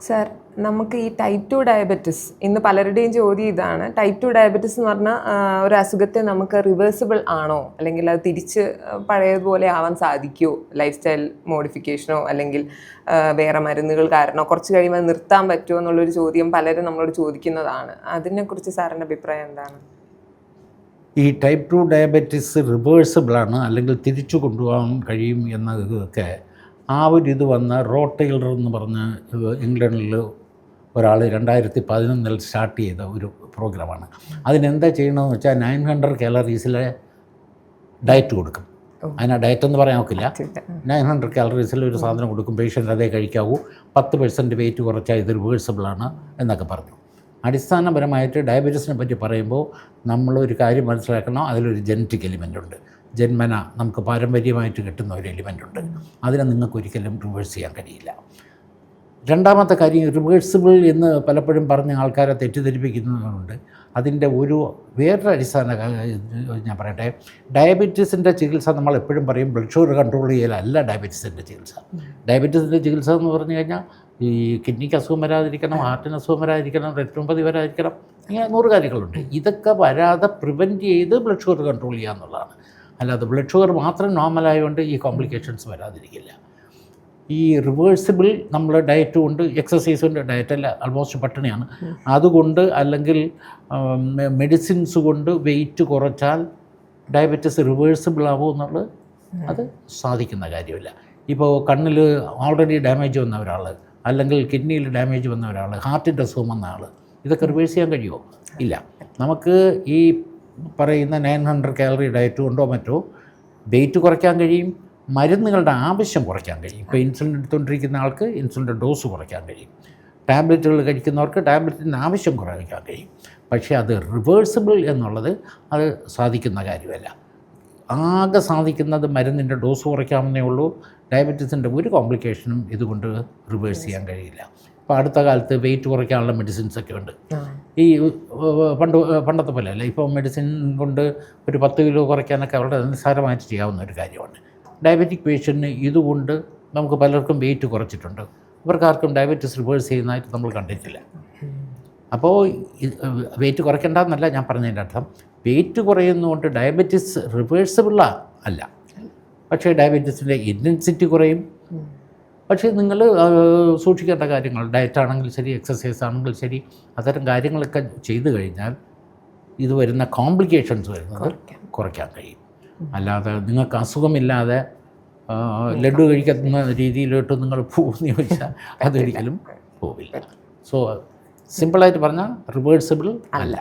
Sir, നമുക്ക് ഈ type 2 diabetes ഇന്ന് പലരുടെയും ചോദ്യം ഇതാണ്. ടൈപ്പ് 2 ഡയബറ്റിസ് എന്ന് പറഞ്ഞാൽ ഒരു അസുഖത്തെ നമുക്ക് റിവേഴ്സിബിൾ ആണോ, അല്ലെങ്കിൽ അത് തിരിച്ച് പഴയതുപോലെ ആവാൻ സാധിക്കുമോ? ലൈഫ് സ്റ്റൈൽ മോഡിഫിക്കേഷനോ അല്ലെങ്കിൽ വേറെ മരുന്നുകൾ കാരണമോ കുറച്ച് കഴിയുമ്പോൾ നിർത്താൻ പറ്റുമോ എന്നുള്ളൊരു ചോദ്യം പലരും നമ്മളോട് ചോദിക്കുന്നതാണ്. അതിനെക്കുറിച്ച് സാറിൻ്റെ അഭിപ്രായം എന്താണ്? ഈ ടൈപ്പ് 2 ഡയബറ്റിസ് റിവേഴ്സിബിളാണ് അല്ലെങ്കിൽ തിരിച്ചു കൊണ്ടുപോകാൻ കഴിയും എന്നതൊക്കെ ആ ഒരു ഇത് വന്ന റോട്ടെയിലർ എന്ന് പറഞ്ഞ ഇംഗ്ലണ്ടിൽ ഒരാൾ 2011 സ്റ്റാർട്ട് ചെയ്ത ഒരു പ്രോഗ്രാമാണ്. അതിനെന്താ ചെയ്യണമെന്ന് വെച്ചാൽ 900 കാലറീസിലെ ഡയറ്റ് കൊടുക്കും. അതിന് ഡയറ്റ് എന്ന് പറയാൻ നോക്കില്ല. 900 കാലറീസിൽ ഒരു സാധനം കൊടുക്കും, പേഷ്യൻ്റ് അതേ കഴിക്കാവൂ, 10% വെയിറ്റ് കുറച്ചാൽ ഇത് റിവേഴ്സിബിളാണ് എന്നൊക്കെ പറഞ്ഞു. അടിസ്ഥാനപരമായിട്ട് ഡയബറ്റീസിനെ പറ്റി പറയുമ്പോൾ നമ്മളൊരു കാര്യം മനസ്സിലാക്കണം, അതിലൊരു ജനറ്റിക് എലിമെൻ്റ് ഉണ്ട്. ജന്മന നമുക്ക് പാരമ്പര്യമായിട്ട് കിട്ടുന്ന ഒരു എലിമെൻ്റ് ഉണ്ട്. അതിനെ നിങ്ങൾക്ക് ഒരിക്കലും റിവേഴ്സ് ചെയ്യാൻ കഴിയില്ല. രണ്ടാമത്തെ കാര്യം, റിവേഴ്സിബിൾ എന്ന് പലപ്പോഴും പറഞ്ഞ ആൾക്കാരെ തെറ്റിദ്ധരിപ്പിക്കുന്നതുകൊണ്ട് അതിൻ്റെ വേറൊരു അടിസ്ഥാന ഞാൻ പറയട്ടെ, ഡയബറ്റീസിൻ്റെ ചികിത്സ നമ്മൾ എപ്പോഴും പറയും ബ്ലഡ് ഷുഗർ കൺട്രോൾ ചെയ്യലല്ല ഡയബറ്റീസിൻ്റെ ചികിത്സ. ഡയബറ്റീസിൻ്റെ ചികിത്സ എന്ന് പറഞ്ഞു കഴിഞ്ഞാൽ ഈ കിഡ്നിക്ക് അസുഖം വരാതിരിക്കണം, ഹാർട്ടിന് അസുഖം വരാതിരിക്കണം, രക്തോപതി വരാതിരിക്കണം, ഇങ്ങനെ 100 കാര്യങ്ങളുണ്ട്. ഇതൊക്കെ വരാതെ പ്രിവെൻറ്റ് ചെയ്ത് ബ്ലഡ് ഷുഗർ കൺട്രോൾ ചെയ്യുക എന്നുള്ളതാണ്. അല്ലാതെ ബ്ലഡ് ഷുഗർ മാത്രം നോർമലായതുകൊണ്ട് ഈ കോംപ്ലിക്കേഷൻസ് വരാതിരിക്കില്ല. ഈ റിവേഴ്സിബിൾ നമ്മൾ ഡയറ്റ് കൊണ്ട്, എക്സസൈസ് കൊണ്ട്, ഡയറ്റല്ല ആൾമോസ്റ്റ് പട്ടിണിയാണ്, അതുകൊണ്ട് അല്ലെങ്കിൽ മെഡിസിൻസ് കൊണ്ട് വെയിറ്റ് കുറച്ചാൽ ഡയബറ്റിസ് റിവേഴ്സിബിൾ ആവുമോ എന്നുള്ളത് അത് സാധിക്കുന്ന കാര്യമില്ല. ഇപ്പോൾ കണ്ണിൽ ഓൾറെഡി ഡാമേജ് വന്ന ഒരാൾ, അല്ലെങ്കിൽ കിഡ്നിയിൽ ഡാമേജ് വന്ന ഒരാൾ, ഹാർട്ടിൻ്റെ അസുഖം വന്ന ആൾ, ഇതൊക്കെ റിവേഴ്സ് ചെയ്യാൻ കഴിയുമോ? ഇല്ല. നമുക്ക് ഈ പറയുന്ന 900 കാലറി ഡയറ്റ് കൊണ്ടോ മറ്റോ വെയിറ്റ് കുറയ്ക്കാൻ കഴിയും, മരുന്നുകളുടെ ആവശ്യം കുറയ്ക്കാൻ കഴിയും. ഇപ്പോൾ ഇൻസുലിൻ എടുത്തുകൊണ്ടിരിക്കുന്ന ആൾക്ക് ഇൻസുലിൻ്റെ ഡോസ് കുറയ്ക്കാൻ കഴിയും, ടാബ്ലറ്റുകൾ കഴിക്കുന്നവർക്ക് ടാബ്ലറ്റിൻ്റെ ആവശ്യം കുറയ്ക്കാൻ കഴിയും. പക്ഷേ അത് റിവേഴ്സിബിൾ എന്നുള്ളത് അത് സാധിക്കുന്ന കാര്യമല്ല. ആകെ സാധിക്കുന്നത് മരുന്നിൻ്റെ ഡോസ് കുറയ്ക്കാമെന്നേ ഉള്ളൂ. ഡയബറ്റീസിൻ്റെ ഒരു കോംപ്ലിക്കേഷനും ഇതുകൊണ്ട് റിവേഴ്സ് ചെയ്യാൻ കഴിയില്ല. ഇപ്പോൾ അടുത്ത കാലത്ത് വെയിറ്റ് കുറയ്ക്കാനുള്ള മെഡിസിൻസൊക്കെ ഉണ്ട്. ഈ പണ്ടത്തെ പോലെ അല്ല, ഇപ്പോൾ മെഡിസിൻ കൊണ്ട് ഒരു 10 കിലോ കുറയ്ക്കാനൊക്കെ വളരെ നിസ്സാരമായിട്ട് ചെയ്യാവുന്ന ഒരു കാര്യമാണ്. ഡയബറ്റിക് പേഷ്യൻറ്റിന് ഇതുകൊണ്ട് നമുക്ക് പലർക്കും വെയിറ്റ് കുറച്ചിട്ടുണ്ട്. ഇവർക്കാർക്കും ഡയബറ്റീസ് റിവേഴ്സ് ചെയ്യുന്നതായിട്ട് നമ്മൾ കണ്ടിട്ടില്ല. അപ്പോൾ വെയിറ്റ് കുറയ്ക്കേണ്ടെന്നല്ല ഞാൻ പറഞ്ഞതിൻ്റെ അർത്ഥം. വെയിറ്റ് കുറയുന്നതുകൊണ്ട് ഡയബറ്റീസ് റിവേഴ്സിബിൾ അല്ല, പക്ഷേ ഡയബറ്റീസിൻ്റെ ഇൻറ്റൻസിറ്റി കുറയും. പക്ഷേ നിങ്ങൾ സൂക്ഷിക്കേണ്ട കാര്യങ്ങൾ, ഡയറ്റാണെങ്കിൽ ശരി, എക്സസൈസ് ആണെങ്കിൽ ശരി, അത്തരം കാര്യങ്ങളൊക്കെ ചെയ്തു കഴിഞ്ഞാൽ ഇത് വരുന്ന കോംപ്ലിക്കേഷൻസ് വരുന്നത് കുറയ്ക്കാൻ കഴിയും. അല്ലാതെ നിങ്ങൾക്ക് അസുഖമില്ലാതെ ലഡു കഴിക്കുന്ന രീതിയിലോട്ട് നിങ്ങൾ പോകുമെന്ന് ചോദിച്ചാൽ അതൊരിക്കലും പോവില്ല. സോ സിമ്പിളായിട്ട് പറഞ്ഞാൽ റിവേഴ്സിബിൾ അല്ല.